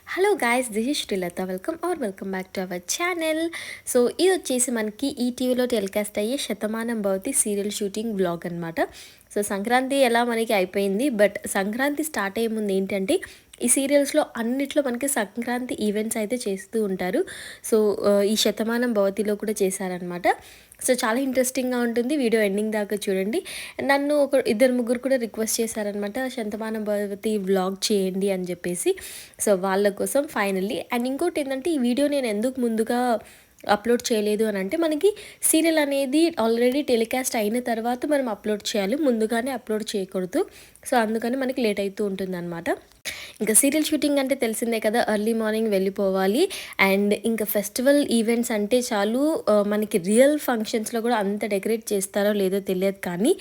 Hello guys, this is Srilatha. Welcome back to our channel. So ఇది వచ్చేసి మనకి ఈటీవీలో టెలికాస్ట్ అయ్యే Shatamanam Bhavati serial shooting vlog అనమాట. సో సంక్రాంతి ఎలా మనకి అయిపోయింది, బట్ సంక్రాంతి స్టార్ట్ అయ్యే ముందు ఏంటంటే ఈ సీరియల్స్లో అన్నిట్లో మనకి సంక్రాంతి ఈవెంట్స్ అయితే చేస్తూ ఉంటారు. సో ఈ శతమానం భవతిలో కూడా చేశారనమాట. సో చాలా ఇంట్రెస్టింగ్గా ఉంటుంది. వీడియో ఎండింగ్ దాకా చూడండి. నన్ను ఇద్దరు ముగ్గురు కూడా రిక్వెస్ట్ చేశారనమాట, శతమానం భవతి వ్లాగ్ చేయండి అని చెప్పేసి. సో వాళ్ళ కోసం ఫైనల్లీ. అండ్ ఇంకోటి ఏంటంటే, ఈ వీడియో నేను ఎందుకు ముందుగా అప్లోడ్ చేయలేదు అని అంటే, మనకి సీరియల్ అనేది ఆల్రెడీ టెలికాస్ట్ అయిన తర్వాత మనం అప్లోడ్ చేయాలి, ముందుగానే అప్లోడ్ చేయకూడదు. సో అందుకని మనకి లేట్ అవుతూ ఉంటుందన్నమాట. ఇంకా సీరియల్ షూటింగ్ అంటే తెలిసిందే కదా, ఎర్లీ మార్నింగ్ వెళ్ళిపోవాలి. అండ్ ఇంకా ఫెస్టివల్ ఈవెంట్స్ అంటే చాలు, మనకి రియల్ ఫంక్షన్స్లో కూడా అంత డెకరేట్ చేస్తారో లేదో తెలియదు, కానీ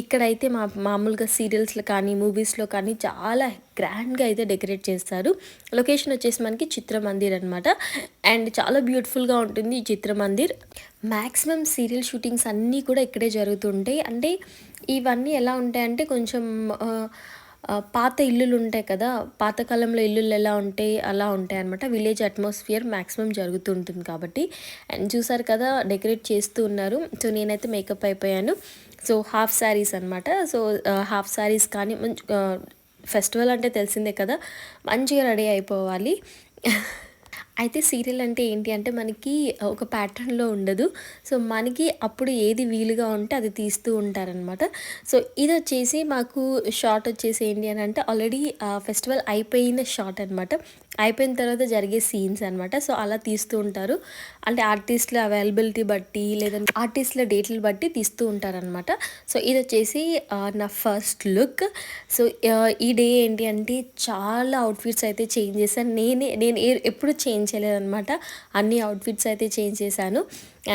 ఇక్కడైతే మామూలుగా సీరియల్స్లో కానీ మూవీస్లో కానీ చాలా గ్రాండ్గా అయితే డెకరేట్ చేస్తారు. లొకేషన్ వచ్చేసి మనకి చిత్రమందిర్ అనమాట. అండ్ చాలా బ్యూటిఫుల్గా ఉంటుంది ఈ చిత్రమందిర్. మ్యాక్సిమం సీరియల్ షూటింగ్స్ అన్నీ కూడా ఇక్కడే జరుగుతుంటాయి. అంటే ఇవన్నీ ఎలా ఉంటాయంటే కొంచెం పాత ఇల్లులు ఉంటాయి కదా, పాతకాలంలో ఇల్లులు ఎలా ఉంటాయి అలా ఉంటాయి అనమాట. విలేజ్ అట్మాస్ఫియర్ మ్యాక్సిమం జరుగుతూ ఉంటుంది కాబట్టి. అండ్ చూసారు కదా, డెకరేట్ చేస్తూ ఉన్నారు. సో నేనైతే మేకప్ అయిపోయాను. సో హాఫ్ శారీస్ అనమాట. సో హాఫ్ శారీస్ కానీ ఫెస్టివల్ అంటే తెలిసిందే కదా, మంచిగా రెడీ అయిపోవాలి. అయితే సీరియల్ అంటే ఏంటి అంటే మనకి ఒక ప్యాటర్న్లో ఉండదు. సో మనకి అప్పుడు ఏది వీలుగా ఉంటే అది తీస్తూ ఉంటారనమాట. సో ఇది వచ్చేసి మాకు షార్ట్ వచ్చేసి ఏంటి అని అంటే, ఆల్రెడీ ఫెస్టివల్ అయిపోయిన షార్ట్ అనమాట. అయిపోయిన తర్వాత జరిగే సీన్స్ అనమాట. సో అలా తీస్తూ ఉంటారు. అంటే ఆర్టిస్టుల అవైలబిలిటీ బట్టి, లేదంటే ఆర్టిస్టుల డేట్లు బట్టి తీస్తూ ఉంటారనమాట. సో ఇది వచ్చేసి నా ఫస్ట్ లుక్. సో ఈ డే ఏంటి అంటే చాలా అవుట్ఫిట్స్ అయితే చేంజ్ చేశాను. నేను ఎప్పుడు చేంజ్ చేయలేదన్నమాట. అన్ని అవుట్ఫిట్స్ అయితే చేంజ్ చేశాను.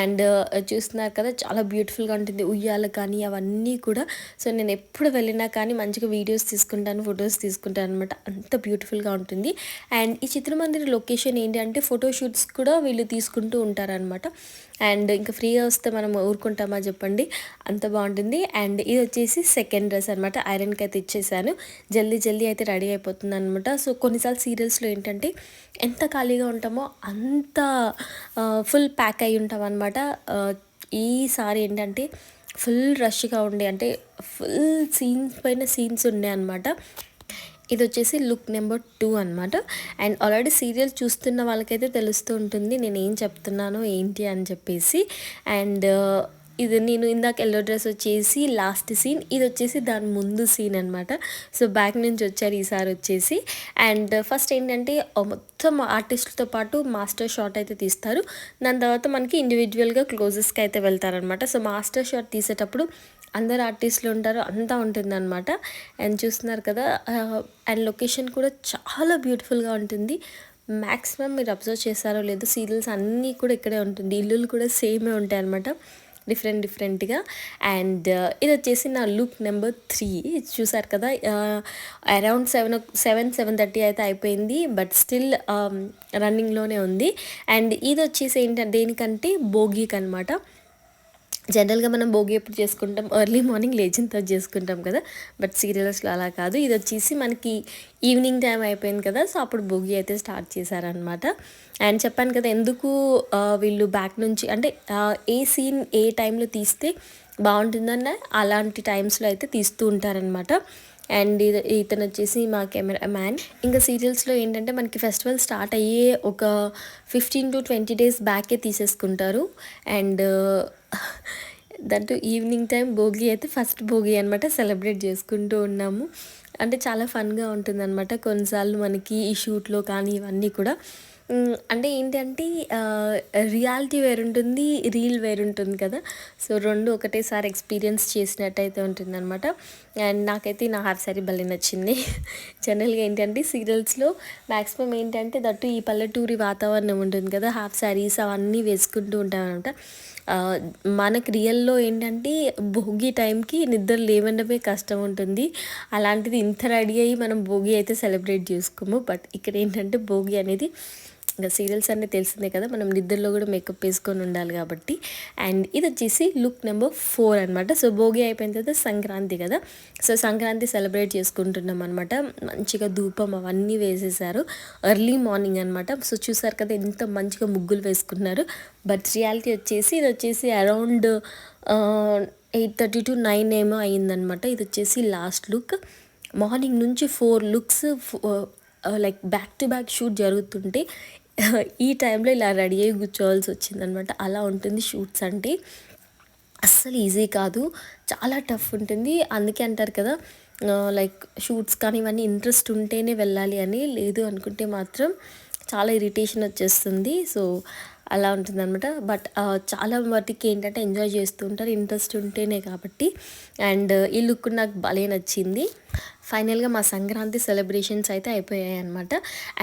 అండ్ చూస్తున్నారు కదా, చాలా బ్యూటిఫుల్గా ఉంటుంది. ఉయ్యాల కానీ అవన్నీ కూడా. సో నేను ఎప్పుడు వెళ్ళినా కానీ మంచిగా వీడియోస్ తీసుకుంటాను, ఫొటోస్ తీసుకుంటాను అనమాట. అంత బ్యూటిఫుల్గా ఉంటుంది. అండ్ ఈ చిత్రమందిర్ లొకేషన్ ఏంటి అంటే ఫోటోషూట్స్ కూడా వీళ్ళు తీసుకుంటూ ఉంటారనమాట. అండ్ ఇంకా ఫ్రీగా వస్తే మనం ఊరుకుంటామా చెప్పండి, అంత బాగుంటుంది. అండ్ ఇది వచ్చేసి సెకండ్ డ్రెస్ అనమాట. ఐరన్కి అయితే ఇచ్చేసాను. జల్దీ అయితే రెడీ అయిపోతుంది అనమాట. సో కొన్నిసార్లు సీరియల్స్లో ఏంటంటే ఎంత ఖాళీగా ఉంటామో అంత ఫుల్ ప్యాక్ అయి ఉంటాం అనమాట. ఈసారి ఏంటంటే ఫుల్ రష్గా ఉండే, అంటే ఫుల్ సీన్స్ పైన సీన్స్ ఉండే అనమాట. ఇది వచ్చేసి లుక్ నెంబర్ 2 అనమాట. అండ్ ఆల్రెడీ సీరియల్ చూస్తున్న వాళ్ళకైతే తెలుస్తూ ఉంటుంది నేను ఏం చెప్తున్నానో ఏంటి అని చెప్పేసి. అండ్ ఇది నేను ఇందాక ఎల్లో డ్రెస్ వచ్చేసి లాస్ట్ సీన్, ఇది వచ్చేసి దాని ముందు సీన్ అనమాట. సో బ్యాక్ నుంచి వచ్చారు ఈసారి వచ్చేసి. అండ్ ఫస్ట్ ఏంటంటే మొత్తం ఆర్టిస్టులతో పాటు మాస్టర్ షాట్ అయితే తీస్తారు. దాని తర్వాత మనకి ఇండివిజువల్గా క్లోజెస్కి అయితే వెళ్తారనమాట. సో మాస్టర్ షాట్ తీసేటప్పుడు అందరు ఆర్టిస్టులు ఉంటారు, అంతా ఉంటుందన్నమాట. అండ్ చూస్తున్నారు కదా, అండ్ లొకేషన్ కూడా చాలా బ్యూటిఫుల్గా ఉంటుంది. మ్యాక్సిమం మీరు అబ్జర్వ్ చేస్తారో లేదో, సీరియల్స్ అన్నీ కూడా ఇక్కడే ఉంటుంది. ఇల్లులు కూడా సేమే ఉంటాయి అనమాట, డిఫరెంట్గా. అండ్ ఇది వచ్చేసి నా లుక్ నెంబర్ 3. చూసారు కదా, అరౌండ్ 7:30 అయితే అయిపోయింది, బట్ స్టిల్ రన్నింగ్లోనే ఉంది. అండ్ ఇది వచ్చేసి ఏంటంటే దేనికంటే భోగికి అనమాట. జనరల్గా మనం భోగి ఎప్పుడు చేసుకుంటాం, ఎర్లీ మార్నింగ్ లేచిన తర్వాత చేసుకుంటాం కదా, బట్ సీరియల్స్లో అలా కాదు. ఇది వచ్చేసి మనకి ఈవినింగ్ టైం అయిపోయింది కదా, సో అప్పుడు భోగి అయితే స్టార్ట్ చేశారనమాట. అండ్ చెప్పాను కదా ఎందుకు వీళ్ళు బ్యాక్ నుంచి అంటే ఏ సీన్ ఏ టైంలో తీస్తే బాగుంటుందన్న అలాంటి టైమ్స్లో అయితే తీస్తూ ఉంటారనమాట. అండ్ ఇతను వచ్చేసి మా కెమెరా మ్యాన్. ఇంకా సీరియల్స్లో ఏంటంటే మనకి ఫెస్టివల్ స్టార్ట్ అయ్యే ఒక 15 to 20 days బ్యాకే తీసేసుకుంటారు. అండ్ దాంట్లో ఈవినింగ్ టైం భోగి అయితే ఫస్ట్ భోగి అనమాట సెలబ్రేట్ చేసుకుంటూ ఉన్నాము. అంటే చాలా ఫన్గా ఉంటుందన్నమాట. కొన్నిసార్లు మనకి ఈ షూట్లో కానీ ఇవన్నీ కూడా అంటే ఏంటంటే రియాలిటీ వేరుంటుంది, రీల్ వేరుంటుంది కదా. సో రెండు ఒకటేసారి ఎక్స్పీరియన్స్ చేసినట్టయితే ఉంటుందన్నమాట. అండ్ నాకైతే నా హాఫ్ శారీ భలే నచ్చింది. జనరల్గా ఏంటంటే సీరియల్స్లో మ్యాక్సిమం ఏంటంటే దట్టు ఈ పల్లెటూరి వాతావరణం ఉంటుంది కదా, హాఫ్ శారీస్ అవన్నీ వేసుకుంటూ ఉంటామన్నమాట. మనకు రియల్లో ఏంటంటే భోగి టైంకి నిద్ర లేవడమే కష్టం ఉంటుంది. అలాంటిది ఇంత రెడీ అయ్యి మనం భోగి అయితే సెలబ్రేట్ చేసుకోము. బట్ ఇక్కడ ఏంటంటే భోగి అనేది ఇంకా సీరియల్స్ అన్నీ తెలిసిందే కదా, మనం నిద్రలో కూడా మేకప్ వేసుకొని ఉండాలి కాబట్టి. అండ్ ఇది వచ్చేసి లుక్ నెంబర్ 4 అనమాట. సో భోగి అయిపోయిన తర్వాత సంక్రాంతి కదా, సో సంక్రాంతి సెలబ్రేట్ చేసుకుంటున్నాం అనమాట. మంచిగా ధూపం అవన్నీ వేసేసారు ఎర్లీ మార్నింగ్ అనమాట. సో చూసారు కదా ఎంత మంచిగా ముగ్గులు వేసుకున్నారు. బట్ రియాలిటీ వచ్చేసి ఇది వచ్చేసి అరౌండ్ 8:30 to 9 ఏమో అయ్యిందనమాట. ఇది వచ్చేసి లాస్ట్ లుక్. మార్నింగ్ నుంచి 4 looks like back to back shoot జరుగుతుంటే ఈ టైంలో ఇలా రెడీ అయ్యి కూర్చోవాల్సి వచ్చిందనమాట. అలా ఉంటుంది షూట్స్ అంటే. అస్సలు ఈజీ కాదు, చాలా టఫ్ ఉంటుంది. అందుకే అంటారు కదా లైక్ షూట్స్ కానీ ఇవన్నీ ఇంట్రెస్ట్ ఉంటేనే వెళ్ళాలి అని, లేదు అనుకుంటే మాత్రం చాలా ఇరిటేషన్ వచ్చేస్తుంది. సో అలా ఉంటుందన్నమాట. బట్ చాలా వాటికి ఏంటంటే ఎంజాయ్ చేస్తూ ఉంటారు, ఇంట్రెస్ట్ ఉంటేనే కాబట్టి. అండ్ ఈ లుక్ నాకు భలే నచ్చింది. ఫైనల్గా మా సంక్రాంతి సెలబ్రేషన్స్ అయితే అయిపోయాయి అనమాట.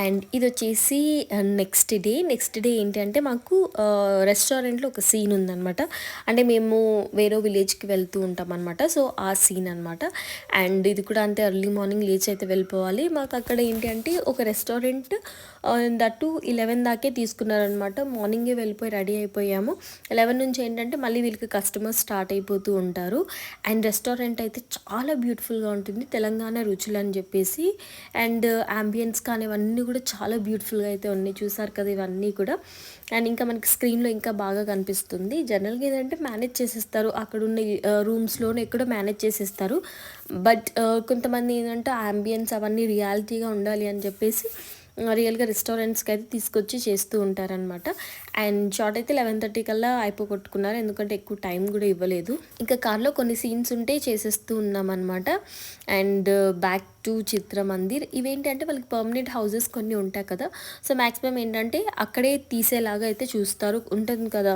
అండ్ ఇది వచ్చేసి నెక్స్ట్ డే ఏంటంటే మాకు రెస్టారెంట్లో ఒక సీన్ ఉందన్నమాట. అంటే మేము వేరే విలేజ్కి వెళ్తూ ఉంటాం అనమాట. సో ఆ సీన్ అనమాట. అండ్ ఇది కూడా అంతే, ఎర్లీ మార్నింగ్ లేచి అయితే వెళ్ళిపోవాలి. మాకు అక్కడ ఏంటి అంటే ఒక రెస్టారెంట్ దట్టు 11 దాకే తీసుకున్నారనమాట. మార్నింగే వెళ్ళిపోయి రెడీ అయిపోయాము. 11 నుంచి ఏంటంటే మళ్ళీ వీళ్ళకి కస్టమర్స్ స్టార్ట్ అయిపోతూ ఉంటారు. అండ్ రెస్టారెంట్ అయితే చాలా బ్యూటిఫుల్గా ఉంటుంది, తెలంగాణ రుచులు అని చెప్పేసి. అండ్ అంబియన్స్ కానీ ఇవన్నీ కూడా చాలా బ్యూటిఫుల్గా అయితే ఉన్నాయి. చూసారు కదా ఇవన్నీ కూడా. అండ్ ఇంకా మనకి స్క్రీన్లో ఇంకా బాగా కనిపిస్తుంది. జనరల్గా ఏదంటే మేనేజ్ చేసేస్తారు, అక్కడ ఉన్న రూమ్స్లోనే ఎక్కడో మేనేజ్ చేసేస్తారు. బట్ కొంతమంది ఏంటంటే అంబియన్స్ అవన్నీ రియాలిటీగా ఉండాలి అని చెప్పేసి రియల్గా రెస్టారెంట్స్కి అయితే తీసుకొచ్చి చేస్తూ ఉంటారనమాట. అండ్ షార్ట్ అయితే 11:30 కల్లా అయిపోగొట్టుకున్నారు, ఎందుకంటే ఎక్కువ టైం కూడా ఇవ్వలేదు. ఇంకా కార్లో కొన్ని సీన్స్ ఉంటే చేసేస్తూ ఉన్నామన్నమాట. And back to Chitramandir. ఇవేంటంటే వాళ్ళకి పర్మనెంట్ హౌసెస్ కొన్ని ఉంటాయి కదా, సో మ్యాక్సిమం ఏంటంటే అక్కడే తీసేలాగా అయితే చూస్తారు. ఉంటుంది కదా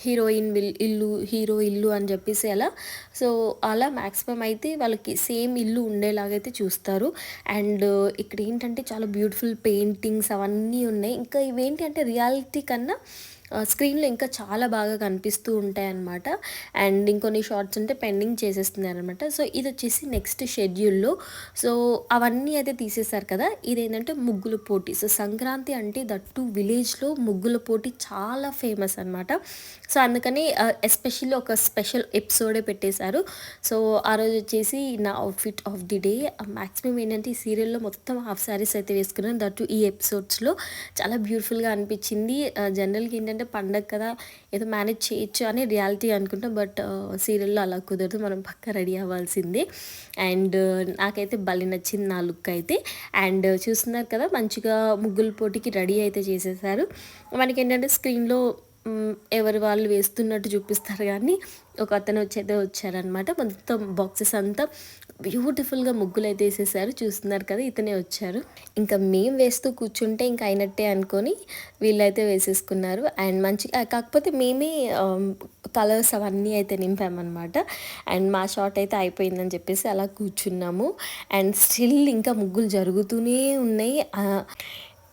హీరోయిన్ ఇల్లు, హీరో ఇల్లు అని చెప్పేసి అలా. సో అలా మ్యాక్సిమం అయితే వాళ్ళకి సేమ్ ఇల్లు ఉండేలాగైతే చూస్తారు. అండ్ ఇక్కడ ఏంటంటే చాలా బ్యూటిఫుల్ పెయింటింగ్స్ అవన్నీ ఉన్నాయి. ఇంకా ఇవేంటి అంటే రియాలిటీ కన్నా స్క్రీన్లో ఇంకా చాలా బాగా కనిపిస్తూ ఉంటాయి అన్నమాట. అండ్ ఇంకొన్ని షార్ట్స్ ఉంటే పెండింగ్ చేసేస్తున్నారు అనమాట. సో ఇది వచ్చేసి నెక్స్ట్ షెడ్యూల్లో. సో అవన్నీ అయితే తీసేశారు కదా. ఇదేంటంటే ముగ్గుల పోటీ. సో సంక్రాంతి అంటే దట్టు విలేజ్లో ముగ్గుల పోటీ చాలా ఫేమస్ అనమాట. సో అందుకని ఎస్పెషల్లీ ఒక స్పెషల్ ఎపిసోడే పెట్టేశారు. సో ఆ రోజు వచ్చేసి నా outfit of the day maximum ఏంటంటే ఈ సీరియల్లో మొత్తం హాఫ్ శారీస్ అయితే వేసుకున్నాను. దట్టు ఈ ఎపిసోడ్స్లో చాలా బ్యూటిఫుల్గా అనిపించింది. జనరల్గా ఏంటంటే పండగ కదా ఏదో మేనేజ్ చేయొచ్చు అని రియాలిటీ అనుకుంటాం, బట్ సీరియల్లో అలా కుదరదు, మనం పక్క రెడీ అవ్వాల్సిందే. అండ్ నాకైతే భలే నచ్చింది నా లుక్ అయితే. అండ్ చూస్తున్నారు కదా మంచిగా ముగ్గుల పోటీకి రెడీ అయితే చేసేసారు. మనకి ఏంటంటే స్క్రీన్లో ఎవరి వాళ్ళు వేస్తున్నట్టు చూపిస్తారు, కానీ ఒక అతను వచ్చారనమాట. మొత్తం బాక్సెస్ అంతా బ్యూటిఫుల్గా ముగ్గులు అయితే వేసేసారు. చూస్తున్నారు కదా ఇతనే వచ్చారు. ఇంకా మేము వేస్తూ కూర్చుంటే ఇంకా అయినట్టే అనుకొని వీళ్ళైతే వేసేసుకున్నారు. అండ్ మంచిగా కాకపోతే మేమే కలర్స్ అవన్నీ అయితే నింపామన్నమాట. అండ్ మా షాట్ అయితే అయిపోయిందని చెప్పేసి అలా కూర్చున్నాము. అండ్ స్టిల్ ఇంకా ముగ్గులు జరుగుతూనే ఉన్నాయి.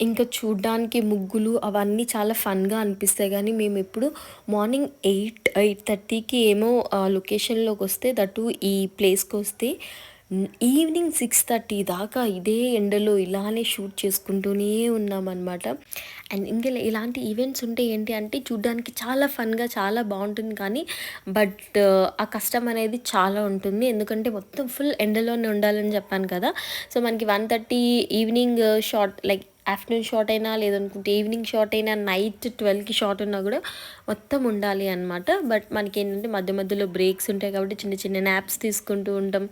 ఇంకా చూడ్డానికి ముగ్గులు అవన్నీ చాలా ఫన్గా అనిపిస్తాయి, కానీ మేము ఎప్పుడు మార్నింగ్ 8:30కి ఏమో లొకేషన్లోకి వస్తే దట్టు ఈ ప్లేస్కి వస్తే ఈవినింగ్ 6:30 దాకా ఇదే ఎండలో ఇలానే షూట్ చేసుకుంటూనే ఉన్నామన్నమాట. అండ్ ఇంకా ఇలాంటి ఈవెంట్స్ ఉంటే ఏంటి అంటే చూడ్డానికి చాలా ఫన్గా చాలా బాగుంటుంది, కానీ బట్ ఆ కష్టం అనేది చాలా ఉంటుంది. ఎందుకంటే మొత్తం ఫుల్ ఎండలోనే ఉండాలని చెప్పాను కదా. సో మనకి 1:30 evening shot like afternoon shot అయినా లేదనుకుంటే ఈవినింగ్ షాట్ అయినా నైట్ 12కి షాట్ ఉన్నా కూడా మొత్తం ఉండాలి అనమాట. బట్ మనకి ఏంటంటే మధ్య మధ్యలో బ్రేక్స్ ఉంటాయి కాబట్టి చిన్న చిన్న నాప్స్ తీసుకుంటూ ఉంటాం.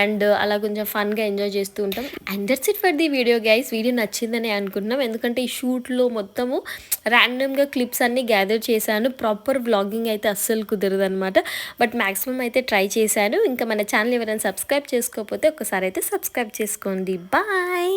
అండ్ అలా కొంచెం ఫన్గా ఎంజాయ్ చేస్తూ ఉంటాం. And that's it for the video guys. Video నచ్చిందని అనుకుంటున్నాం, ఎందుకంటే ఈ షూట్లో మొత్తము ర్యాండమ్గా క్లిప్స్ అన్నీ గ్యాదర్ చేశాను. ప్రాపర్ వ్లాగింగ్ అయితే అస్సలు కుదరదు అనమాట, బట్ మ్యాక్సిమం అయితే ట్రై చేశాను. ఇంకా మన ఛానల్ ఎవరైనా సబ్స్క్రైబ్ చేసుకోకపోతే ఒకసారి అయితే సబ్స్క్రైబ్ చేసుకోండి. బాయ్.